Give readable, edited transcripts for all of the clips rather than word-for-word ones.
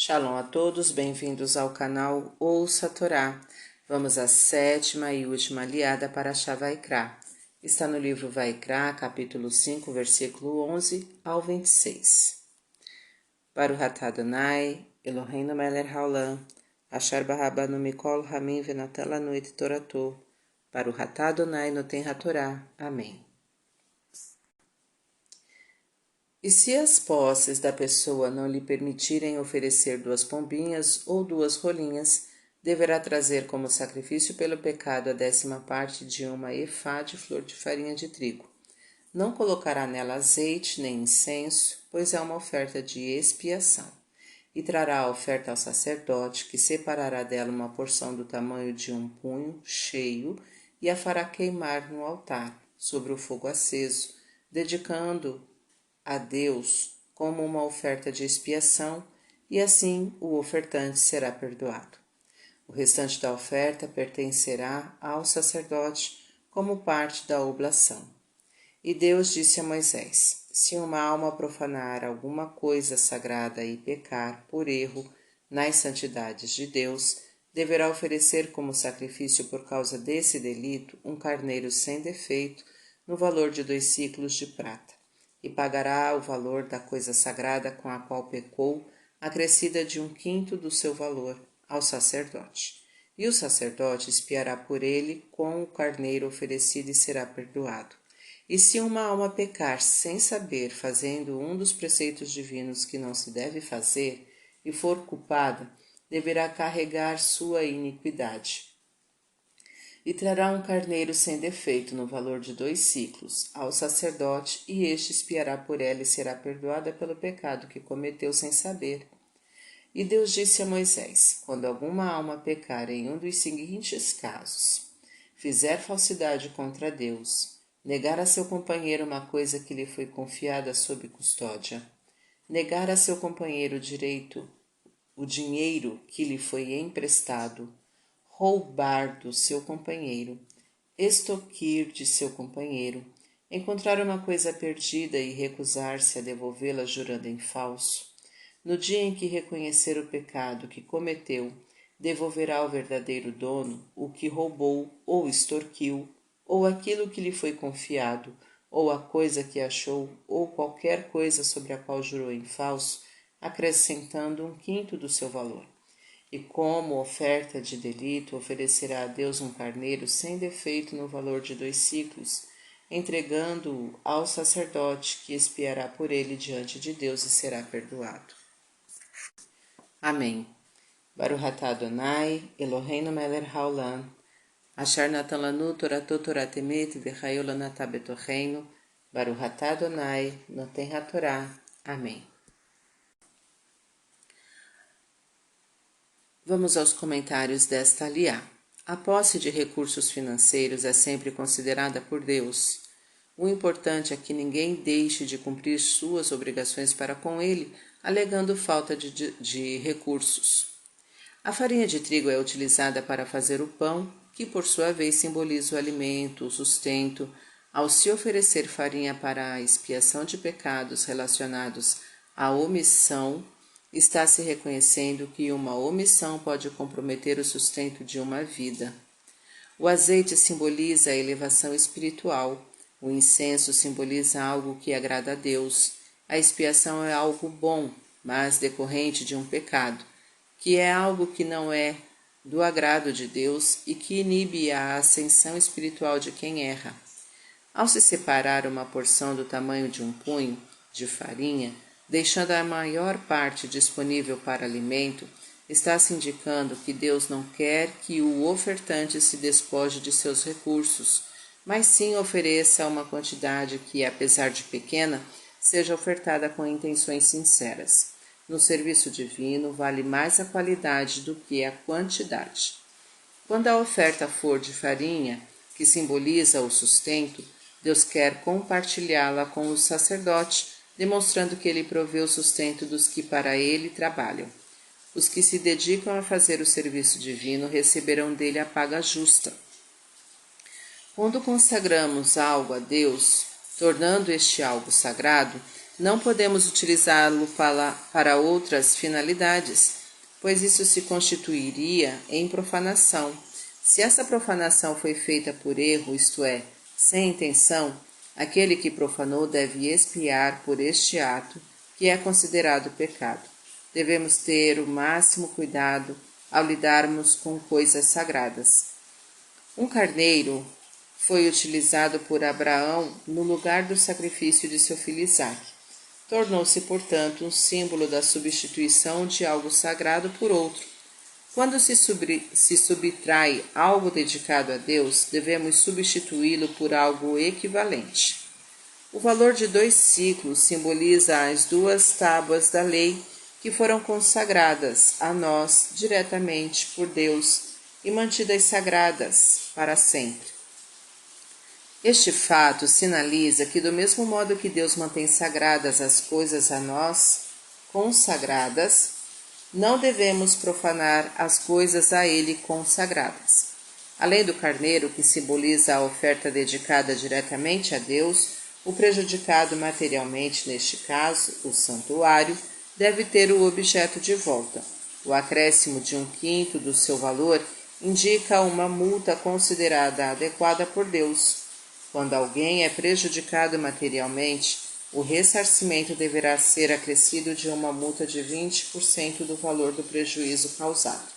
Shalom a todos, bem-vindos ao canal Ouça a Torá. Vamos à sétima e última aliada para Shá Vaikra. Está no livro Vaikra, capítulo 5, versículo 11 ao 26. Baruch atah Adonai, Eloheinu melech haolam, asher barabanu mikol hamim venatan lanu et torato. Baruch atah Adonai noten hatorá. Amém. E se as posses da pessoa não lhe permitirem oferecer 2 pombinhas ou 2 rolinhas, deverá trazer como sacrifício pelo pecado a 10ª parte de uma efá de flor de farinha de trigo. Não colocará nela azeite nem incenso, pois é uma oferta de expiação. E trará a oferta ao sacerdote, que separará dela uma porção do tamanho de um punho cheio e a fará queimar no altar, sobre o fogo aceso, dedicando a Deus como uma oferta de expiação, e assim o ofertante será perdoado. O restante da oferta pertencerá ao sacerdote como parte da oblação. E Deus disse a Moisés: se uma alma profanar alguma coisa sagrada e pecar por erro nas santidades de Deus, deverá oferecer como sacrifício por causa desse delito um carneiro sem defeito no valor de 2 siclos de prata. E pagará o valor da coisa sagrada com a qual pecou, acrescida de 1/5 do seu valor, ao sacerdote. E o sacerdote expiará por ele com o carneiro oferecido e será perdoado. E se uma alma pecar sem saber, fazendo um dos preceitos divinos que não se deve fazer, e for culpada, deverá carregar sua iniquidade. E trará um carneiro sem defeito no valor de 2 siclos ao sacerdote, e este expiará por ela e será perdoada pelo pecado que cometeu sem saber. E Deus disse a Moisés: quando alguma alma pecar em um dos seguintes casos, fizer falsidade contra Deus, negar a seu companheiro uma coisa que lhe foi confiada sob custódia, negar a seu companheiro direito o dinheiro que lhe foi emprestado, roubar do seu companheiro, extorquir de seu companheiro, encontrar uma coisa perdida e recusar-se a devolvê-la jurando em falso, no dia em que reconhecer o pecado que cometeu, devolverá ao verdadeiro dono o que roubou ou extorquiu, ou aquilo que lhe foi confiado, ou a coisa que achou, ou qualquer coisa sobre a qual jurou em falso, acrescentando 1/5 do seu valor. E como oferta de delito, oferecerá a Deus um carneiro sem defeito no valor de 2 siclos, entregando-o ao sacerdote, que expiará por ele diante de Deus e será perdoado. Amém. Baruch atah Adonai, Eloheinu melech haolam, asher natan lanu toratot torat emet v'chayo lanatah betocheinu, Baruch atah Adonai, noten hatorá. Amém. Vamos aos comentários desta aliá. A posse de recursos financeiros é sempre considerada por Deus. O importante é que ninguém deixe de cumprir suas obrigações para com ele, alegando falta de recursos. A farinha de trigo é utilizada para fazer o pão, que por sua vez simboliza o alimento, o sustento. Ao se oferecer farinha para a expiação de pecados relacionados à omissão, está se reconhecendo que uma omissão pode comprometer o sustento de uma vida. O azeite simboliza a elevação espiritual, o incenso simboliza algo que agrada a Deus, a expiação é algo bom, mas decorrente de um pecado, que é algo que não é do agrado de Deus e que inibe a ascensão espiritual de quem erra. Ao se separar uma porção do tamanho de um punho de farinha, deixando a maior parte disponível para alimento, está se indicando que Deus não quer que o ofertante se despoje de seus recursos, mas sim ofereça uma quantidade que, apesar de pequena, seja ofertada com intenções sinceras. No serviço divino, vale mais a qualidade do que a quantidade. Quando a oferta for de farinha, que simboliza o sustento, Deus quer compartilhá-la com o sacerdote, demonstrando que ele provê o sustento dos que para ele trabalham. Os que se dedicam a fazer o serviço divino receberão dele a paga justa. Quando consagramos algo a Deus, tornando este algo sagrado, Não podemos utilizá-lo para outras finalidades, pois isso se constituiria em profanação. Se essa profanação foi feita por erro, isto é, sem intenção, aquele que profanou deve expiar por este ato, que é considerado pecado. Devemos ter o máximo cuidado ao lidarmos com coisas sagradas. Um carneiro foi utilizado por Abraão no lugar do sacrifício de seu filho Isaque. Tornou-se, portanto, um símbolo da substituição de algo sagrado por outro. Quando se subtrai algo dedicado a Deus, devemos substituí-lo por algo equivalente. O valor de 2 siclos simboliza as 2 tábuas da lei que foram consagradas a nós diretamente por Deus e mantidas sagradas para sempre. Este fato sinaliza que, do mesmo modo que Deus mantém sagradas as coisas a nós consagradas, não devemos profanar as coisas a Ele consagradas. Além do carneiro, que simboliza a oferta dedicada diretamente a Deus, o prejudicado materialmente, neste caso, o santuário, deve ter o objeto de volta. O acréscimo de 1/5 do seu valor indica uma multa considerada adequada por Deus. Quando alguém é prejudicado materialmente, o ressarcimento deverá ser acrescido de uma multa de 20% do valor do prejuízo causado.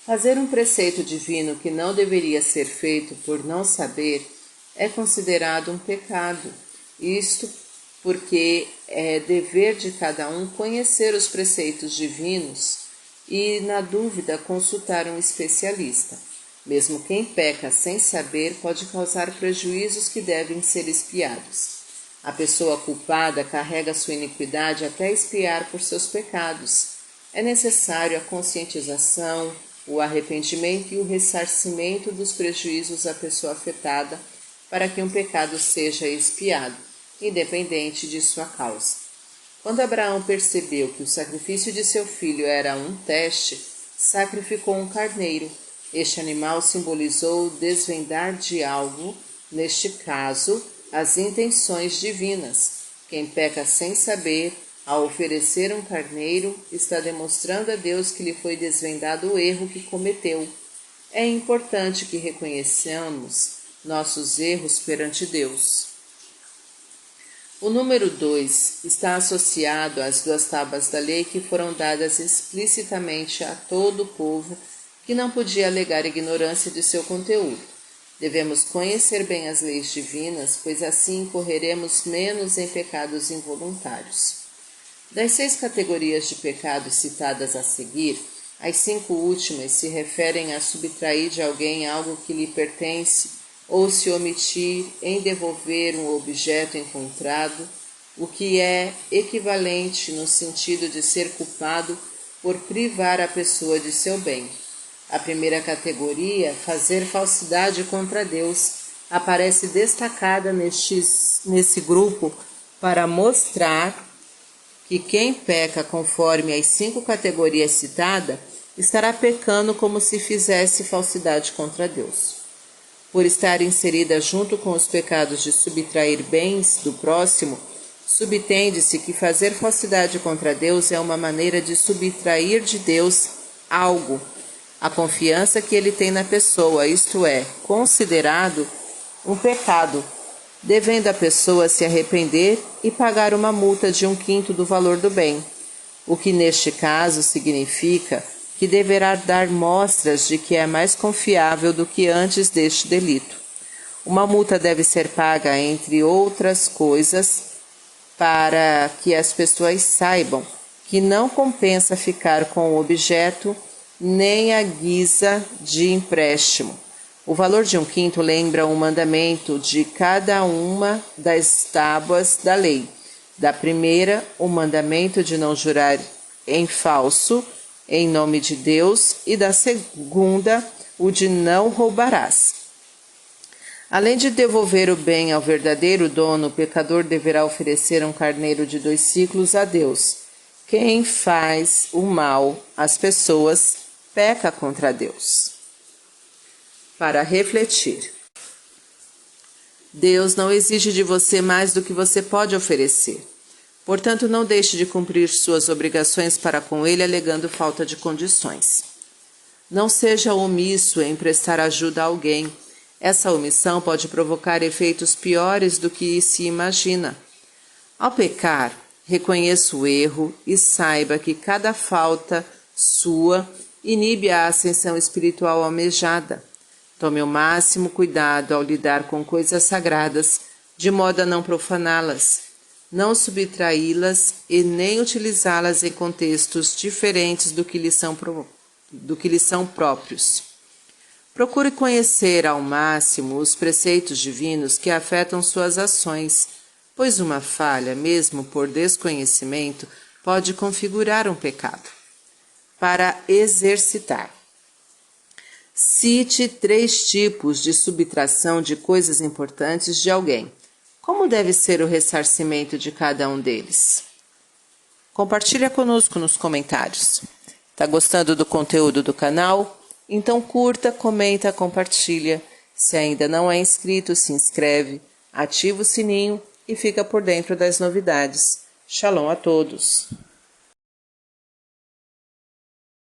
Fazer um preceito divino que não deveria ser feito por não saber é considerado um pecado. Isto porque é dever de cada um conhecer os preceitos divinos e, na dúvida, consultar um especialista. Mesmo quem peca sem saber pode causar prejuízos que devem ser expiados. A pessoa culpada carrega sua iniquidade até expiar por seus pecados. É necessário a conscientização, o arrependimento e o ressarcimento dos prejuízos à pessoa afetada para que um pecado seja expiado, independente de sua causa. Quando Abraão percebeu que o sacrifício de seu filho era um teste, sacrificou um carneiro. Este animal simbolizou o desvendar de algo, neste caso, as intenções divinas. Quem peca sem saber, ao oferecer um carneiro, está demonstrando a Deus que lhe foi desvendado o erro que cometeu. É importante que reconheçamos nossos erros perante Deus. O número 2 está associado às 2 tábuas da lei que foram dadas explicitamente a todo o povo que não podia alegar ignorância de seu conteúdo. Devemos conhecer bem as leis divinas, pois assim incorreremos menos em pecados involuntários. Das 6 categorias de pecados citadas a seguir, as 5 últimas se referem a subtrair de alguém algo que lhe pertence ou se omitir em devolver um objeto encontrado, o que é equivalente no sentido de ser culpado por privar a pessoa de seu bem. A primeira categoria, fazer falsidade contra Deus, aparece destacada nesse grupo para mostrar que quem peca conforme as 5 categorias citadas estará pecando como se fizesse falsidade contra Deus. Por estar inserida junto com os pecados de subtrair bens do próximo, subtende-se que fazer falsidade contra Deus é uma maneira de subtrair de Deus algo, a confiança que ele tem na pessoa, isto é, considerado um pecado, devendo a pessoa se arrepender e pagar uma multa de 1/5 do valor do bem, o que neste caso significa que deverá dar mostras de que é mais confiável do que antes deste delito. Uma multa deve ser paga, entre outras coisas, para que as pessoas saibam que não compensa ficar com o objeto nem a guisa de empréstimo. O valor de 1/5 lembra o mandamento de cada uma das tábuas da lei. Da primeira, o mandamento de não jurar em falso, em nome de Deus, e da segunda, o de não roubarás. Além de devolver o bem ao verdadeiro dono, o pecador deverá oferecer um carneiro de 2 siclos a Deus. Quem faz o mal às pessoas peca contra Deus. Para refletir. Deus não exige de você mais do que você pode oferecer. Portanto, não deixe de cumprir suas obrigações para com Ele, alegando falta de condições. Não seja omisso em prestar ajuda a alguém. Essa omissão pode provocar efeitos piores do que se imagina. Ao pecar, reconheça o erro e saiba que cada falta sua inibe a ascensão espiritual almejada. Tome o máximo cuidado ao lidar com coisas sagradas, de modo a não profaná-las, não subtraí-las e nem utilizá-las em contextos diferentes do que lhes são próprios. Procure conhecer ao máximo os preceitos divinos que afetam suas ações, pois uma falha, mesmo por desconhecimento, pode configurar um pecado. Para exercitar. Cite 3 tipos de subtração de coisas importantes de alguém. Como deve ser o ressarcimento de cada um deles? Compartilha conosco nos comentários. Tá gostando do conteúdo do canal? Então curta, comenta, compartilha. Se ainda não é inscrito, se inscreve, ativa o sininho e fica por dentro das novidades. Shalom a todos!